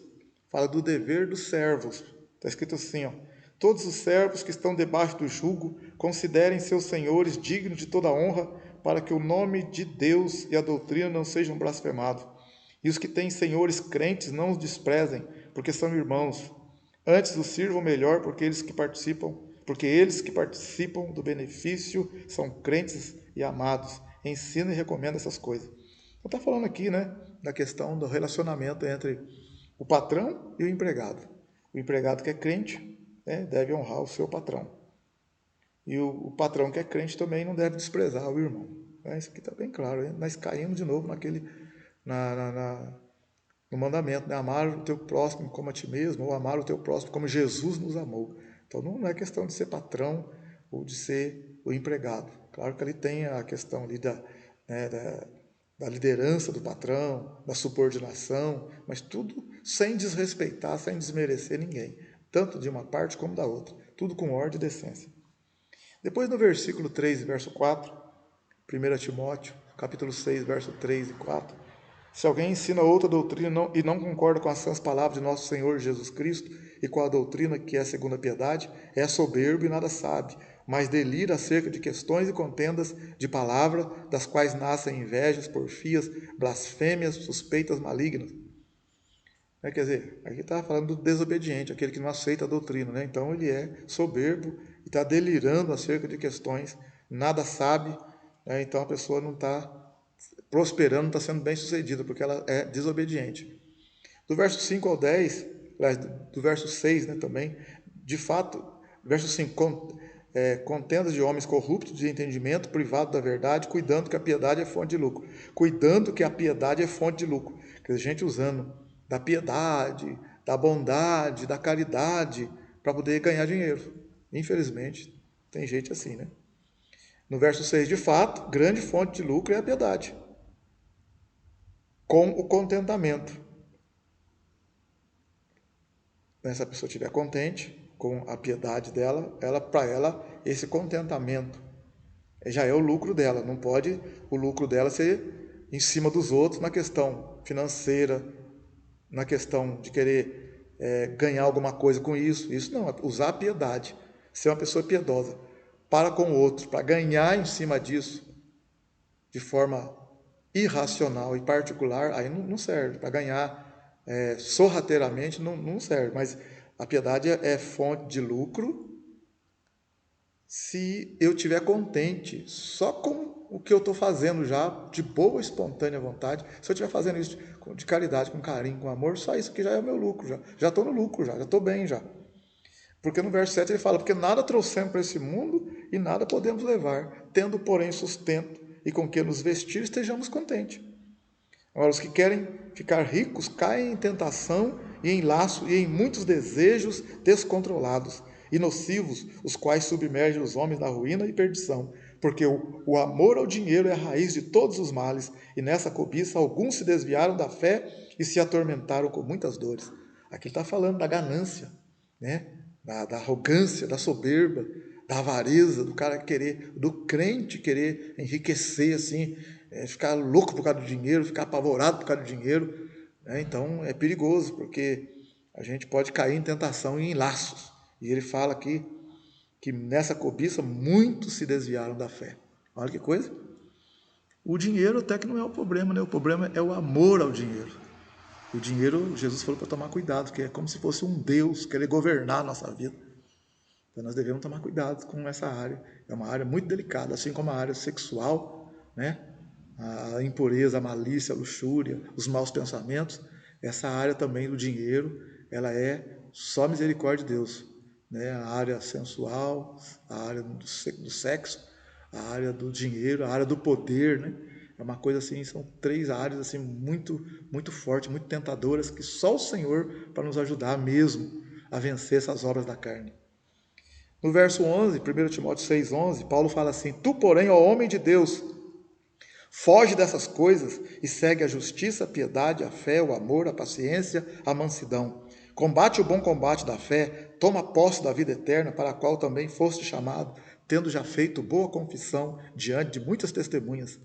fala do dever dos servos. Está escrito assim, todos os servos que estão debaixo do jugo considerem seus senhores dignos de toda honra, para que o nome de Deus e a doutrina não sejam blasfemados. E os que têm senhores crentes não os desprezem, porque são irmãos. Antes os sirvam melhor, porque eles que participam do benefício são crentes e amados. Ensina e recomenda essas coisas. Então está falando aqui, né, da questão do relacionamento entre o patrão e o empregado. O empregado que é crente né, deve honrar o seu patrão. E o patrão que é crente também não deve desprezar o irmão. Isso aqui está bem claro, hein? Nós caímos de novo no mandamento, né? Amar o teu próximo como a ti mesmo, ou amar o teu próximo como Jesus nos amou. Então não é questão de ser patrão ou de ser o empregado. Claro que ali tem a questão ali da liderança do patrão, da subordinação, mas tudo sem desrespeitar, sem desmerecer ninguém, tanto de uma parte como da outra, tudo com ordem e decência. Depois no versículo 3 e verso 4, 1 Timóteo, capítulo 6, verso 3 e 4, se alguém ensina outra doutrina e não concorda com as sãs palavras de nosso Senhor Jesus Cristo e com a doutrina que é segundo a piedade, é soberbo e nada sabe, mas delira acerca de questões e contendas de palavra, das quais nascem invejas, porfias, blasfêmias, suspeitas malignas. Quer dizer, aqui está falando do desobediente, aquele que não aceita a doutrina, né? Então ele é soberbo e está delirando acerca de questões, nada sabe, né? Então a pessoa não está prosperando, não está sendo bem sucedida, porque ela é desobediente. Do verso 5 ao 10, do verso 6, né, também, de fato, verso 5, contendas de homens corruptos de entendimento, privado da verdade, cuidando que a piedade é fonte de lucro. Cuidando que a piedade é fonte de lucro. Quer dizer, gente usando da piedade, da bondade, da caridade, para poder ganhar dinheiro. Infelizmente, tem gente assim, né? No verso 6, de fato, grande fonte de lucro é a piedade, com o contentamento. Se a pessoa estiver contente com a piedade dela, para ela, esse contentamento já é o lucro dela. Não pode o lucro dela ser em cima dos outros na questão financeira, na questão de querer ganhar alguma coisa com isso. Isso não, é usar a piedade, ser uma pessoa piedosa para com o outro, para ganhar em cima disso de forma irracional e particular, aí não serve. Para ganhar sorrateiramente não serve, mas a piedade é fonte de lucro se eu estiver contente só com o que eu estou fazendo já, de boa espontânea vontade. Se eu estiver fazendo isso de caridade, com carinho, com amor, só isso que já é o meu lucro, já estou no lucro, já estou bem já. Porque no verso 7 ele fala, porque nada trouxemos para esse mundo e nada podemos levar, tendo porém sustento e com que nos vestir estejamos contentes. Agora, os que querem ficar ricos caem em tentação e em laço e em muitos desejos descontrolados e nocivos, os quais submergem os homens na ruína e perdição. Porque o amor ao dinheiro é a raiz de todos os males, e nessa cobiça alguns se desviaram da fé e se atormentaram com muitas dores. Aqui está falando da ganância, né? Da arrogância, da soberba, da avareza, do cara querer, do crente querer enriquecer assim, ficar louco por causa do dinheiro, ficar apavorado por causa do dinheiro. Então é perigoso, porque a gente pode cair em tentação e em laços. E ele fala aqui que nessa cobiça muitos se desviaram da fé. Olha que coisa. O dinheiro até que não é o problema, né? O problema é o amor ao dinheiro. O dinheiro, Jesus falou para tomar cuidado, que é como se fosse um Deus querer governar a nossa vida. Então nós devemos tomar cuidado com essa área. É uma área muito delicada, assim como a área sexual, né? A impureza, a malícia, a luxúria, os maus pensamentos. Essa área também do dinheiro, ela é só misericórdia de Deus. Né? A área sensual, a área do sexo, a área do dinheiro, a área do poder, né? É uma coisa assim, são três áreas assim muito, muito fortes, muito tentadoras, que só o Senhor para nos ajudar mesmo a vencer essas obras da carne. No verso 11, 1 Timóteo 6,11, Paulo fala assim, tu, porém, ó homem de Deus, foge dessas coisas e segue a justiça, a piedade, a fé, o amor, a paciência, a mansidão. Combate o bom combate da fé, toma posse da vida eterna, para a qual também foste chamado, tendo já feito boa confissão diante de muitas testemunhas.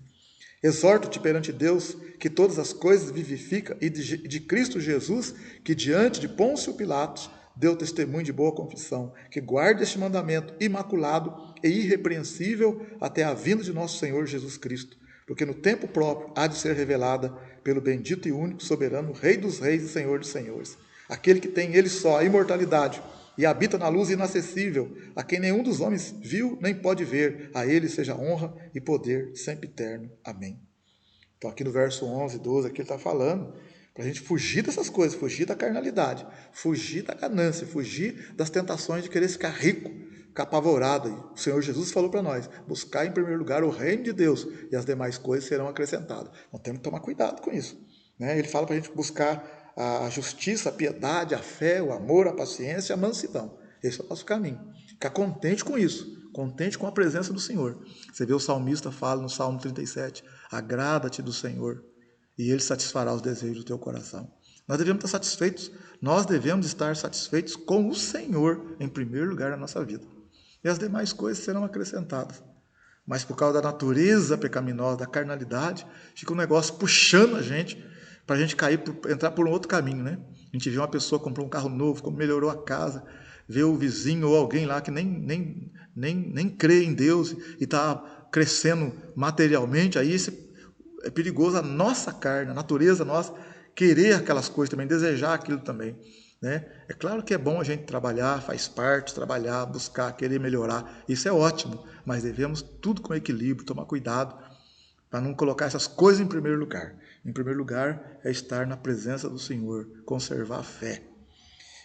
Exorto-te perante Deus, que todas as coisas vivifica, e de Cristo Jesus, que diante de Pôncio Pilatos deu testemunho de boa confissão, que guarde este mandamento imaculado e irrepreensível até a vinda de nosso Senhor Jesus Cristo, porque no tempo próprio há de ser revelada pelo bendito e único soberano Rei dos reis e Senhor dos senhores, aquele que tem ele só a imortalidade e habita na luz inacessível, a quem nenhum dos homens viu nem pode ver, a ele seja honra e poder sempre eterno. Amém. Então aqui no verso 11, 12, aqui ele está falando Para a gente fugir dessas coisas, fugir da carnalidade, fugir da ganância, fugir das tentações de querer ficar rico, ficar apavorado. O Senhor Jesus falou para nós, buscar em primeiro lugar o reino de Deus e as demais coisas serão acrescentadas. Nós temos que tomar cuidado com isso. Né? Ele fala para a gente buscar a justiça, a piedade, a fé, o amor, a paciência, a mansidão. Esse é o nosso caminho. Ficar contente com isso, contente com a presença do Senhor. Você vê o salmista fala no Salmo 37, agrada-te do Senhor e Ele satisfará os desejos do teu coração. Nós devemos estar satisfeitos, nós devemos estar satisfeitos com o Senhor em primeiro lugar na nossa vida. E as demais coisas serão acrescentadas. Mas por causa da natureza pecaminosa, da carnalidade, fica um negócio puxando a gente para a gente cair, entrar por um outro caminho, né? A gente vê uma pessoa que comprou um carro novo, como melhorou a casa, vê o vizinho ou alguém lá que nem crê em Deus e está crescendo materialmente, aí é perigoso a nossa carne, a natureza nossa, querer aquelas coisas também, desejar aquilo também. Né? É claro que é bom a gente trabalhar, faz parte, trabalhar, buscar, querer melhorar, isso é ótimo, mas devemos tudo com equilíbrio, tomar cuidado para não colocar essas coisas em primeiro lugar. Em primeiro lugar é estar na presença do Senhor, conservar a fé.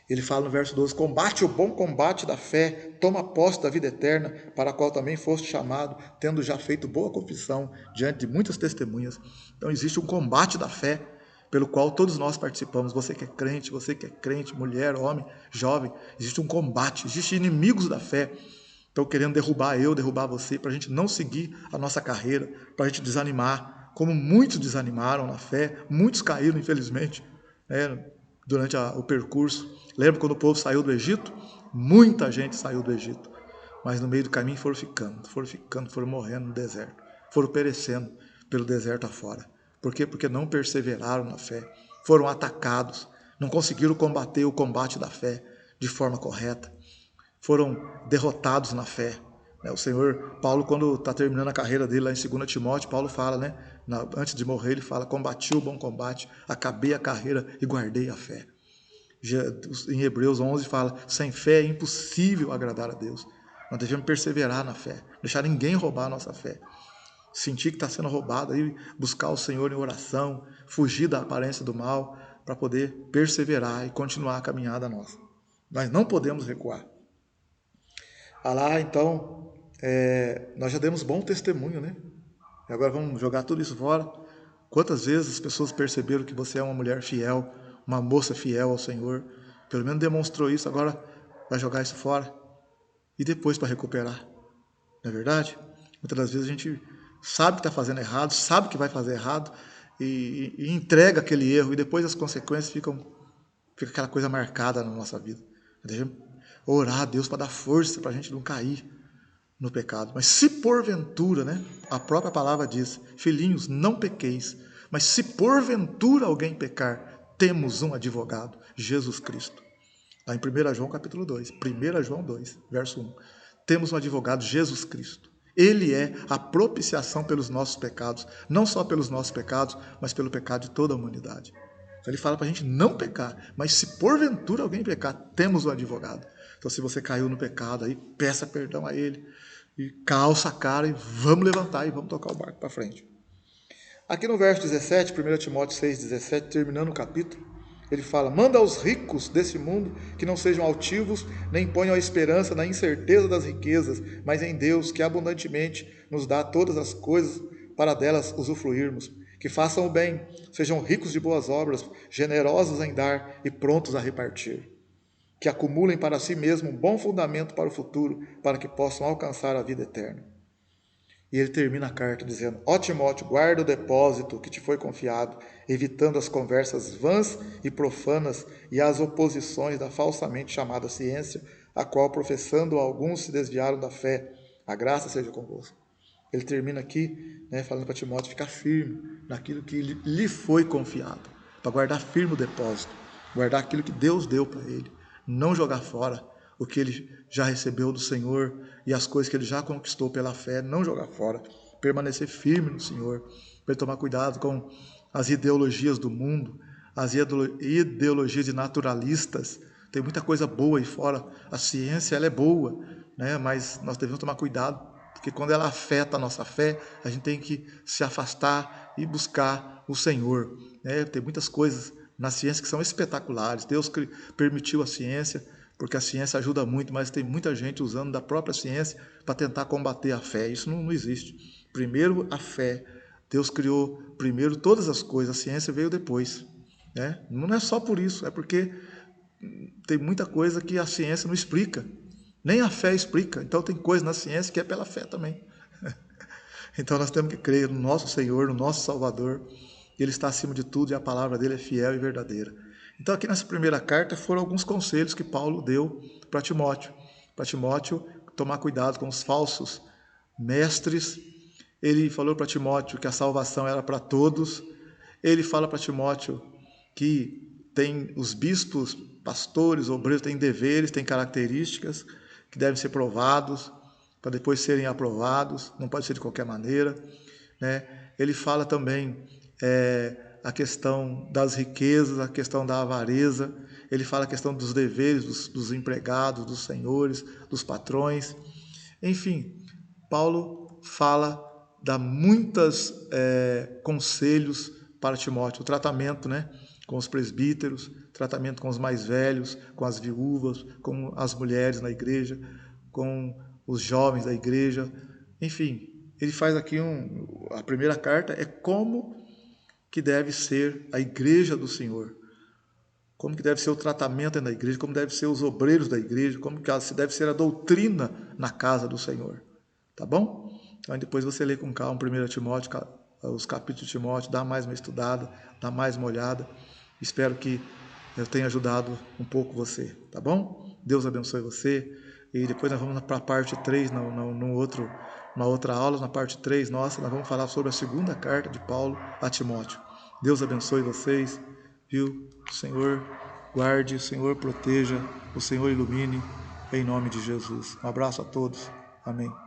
Ele fala no verso 12, combate o bom combate da fé, toma posse da vida eterna, para a qual também foste chamado, tendo já feito boa confissão diante de muitas testemunhas. Então existe um combate da fé, pelo qual todos nós participamos. Você que é crente, mulher, homem, jovem, existe um combate, existem inimigos da fé, estão querendo derrubar você, para a gente não seguir a nossa carreira, para a gente desanimar, como muitos desanimaram na fé, muitos caíram, infelizmente, né, durante o percurso. Lembra quando o povo saiu do Egito? Muita gente saiu do Egito, mas no meio do caminho foram morrendo no deserto, foram perecendo pelo deserto afora. Por quê? Porque não perseveraram na fé, foram atacados, não conseguiram combater o combate da fé de forma correta, foram derrotados na fé. O Senhor, Paulo, quando está terminando a carreira dele lá em 2 Timóteo, Paulo fala, né, antes de morrer, ele fala, combati o bom combate, acabei a carreira e guardei a fé. Em Hebreus 11 fala, sem fé é impossível agradar a Deus. Nós devemos perseverar na fé, deixar ninguém roubar a nossa fé. Sentir que está sendo roubado, aí buscar o Senhor em oração, fugir da aparência do mal, para poder perseverar e continuar a caminhada nossa. Nós não podemos recuar. Lá, então, nós já demos bom testemunho, né? E agora vamos jogar tudo isso fora. Quantas vezes as pessoas perceberam que você é uma mulher fiel, uma moça fiel ao Senhor? Pelo menos demonstrou isso, agora vai jogar isso fora. E depois para recuperar. Não é verdade? Muitas das vezes a gente sabe que está fazendo errado, sabe que vai fazer errado e entrega aquele erro e depois as consequências fica aquela coisa marcada na nossa vida. Deixa orar a Deus para dar força para a gente não cair no pecado. Mas se porventura, né, a própria palavra diz, filhinhos, não pequeis, mas se porventura alguém pecar, temos um advogado, Jesus Cristo. Lá em 1 João capítulo 2, 1 João 2, verso 1. Temos um advogado, Jesus Cristo. Ele é a propiciação pelos nossos pecados, não só pelos nossos pecados, mas pelo pecado de toda a humanidade. Então ele fala para a gente não pecar, mas se porventura alguém pecar, temos um advogado. Então se você caiu no pecado, aí peça perdão a ele, e calça a cara e vamos levantar e vamos tocar o barco para frente. Aqui no verso 17, 1 Timóteo 6,17, terminando o capítulo, ele fala, manda aos ricos desse mundo que não sejam altivos, nem ponham a esperança na incerteza das riquezas, mas em Deus, que abundantemente nos dá todas as coisas para delas usufruirmos. Que façam o bem, sejam ricos de boas obras, generosos em dar e prontos a repartir. Que acumulem para si mesmo um bom fundamento para o futuro, para que possam alcançar a vida eterna. E ele termina a carta dizendo, ó Timóteo, guarda o depósito que te foi confiado, evitando as conversas vãs e profanas e as oposições da falsamente chamada ciência, a qual, professando alguns, se desviaram da fé. A graça seja convosco. Ele termina aqui, né, falando para Timóteo ficar firme naquilo que lhe foi confiado, para guardar firme o depósito, guardar aquilo que Deus deu para ele, não jogar fora o que ele já recebeu do Senhor e as coisas que ele já conquistou pela fé, não jogar fora, permanecer firme no Senhor, para ele tomar cuidado com as ideologias do mundo, as ideologias de naturalistas. Tem muita coisa boa aí fora, a ciência ela é boa, né? Mas nós devemos tomar cuidado, porque quando ela afeta a nossa fé, a gente tem que se afastar, e buscar o Senhor. Tem muitas coisas na ciência que são espetaculares. Deus permitiu a ciência, porque a ciência ajuda muito, mas tem muita gente usando da própria ciência para tentar combater a fé. Isso não existe. Primeiro a fé. Deus criou primeiro todas as coisas, a ciência veio depois. Não é só por isso, é porque tem muita coisa que a ciência não explica. Nem a fé explica. Então tem coisa na ciência que é pela fé também. Então nós temos que crer no nosso Senhor, no nosso Salvador. Ele está acima de tudo e a palavra dele é fiel e verdadeira. Então aqui nessa primeira carta foram alguns conselhos que Paulo deu para Timóteo. Para Timóteo tomar cuidado com os falsos mestres. Ele falou para Timóteo que a salvação era para todos. Ele fala para Timóteo que tem os bispos, pastores, obreiros, têm deveres, têm características que devem ser provados para depois serem aprovados, não pode ser de qualquer maneira. Ele fala também a questão das riquezas, a questão da avareza, ele fala a questão dos deveres dos empregados, dos senhores, dos patrões. Enfim, Paulo dá muitos conselhos para Timóteo, o tratamento com os presbíteros, tratamento com os mais velhos, com as viúvas, com as mulheres na igreja, com os jovens da igreja. Enfim, ele faz aqui a primeira carta é como que deve ser a igreja do Senhor, como que deve ser o tratamento na igreja, como deve ser os obreiros da igreja, como que deve ser a doutrina na casa do Senhor. Tá bom? Então depois você lê com calma 1 Timóteo, os capítulos de Timóteo, dá mais uma estudada, dá mais uma olhada. Espero que eu tenha ajudado um pouco você, tá bom? Deus abençoe você. E depois nós vamos para a parte 3, na outra aula, na parte 3, nós vamos falar sobre a segunda carta de Paulo a Timóteo. Deus abençoe vocês, viu? O Senhor guarde, o Senhor proteja, o Senhor ilumine, em nome de Jesus. Um abraço a todos. Amém.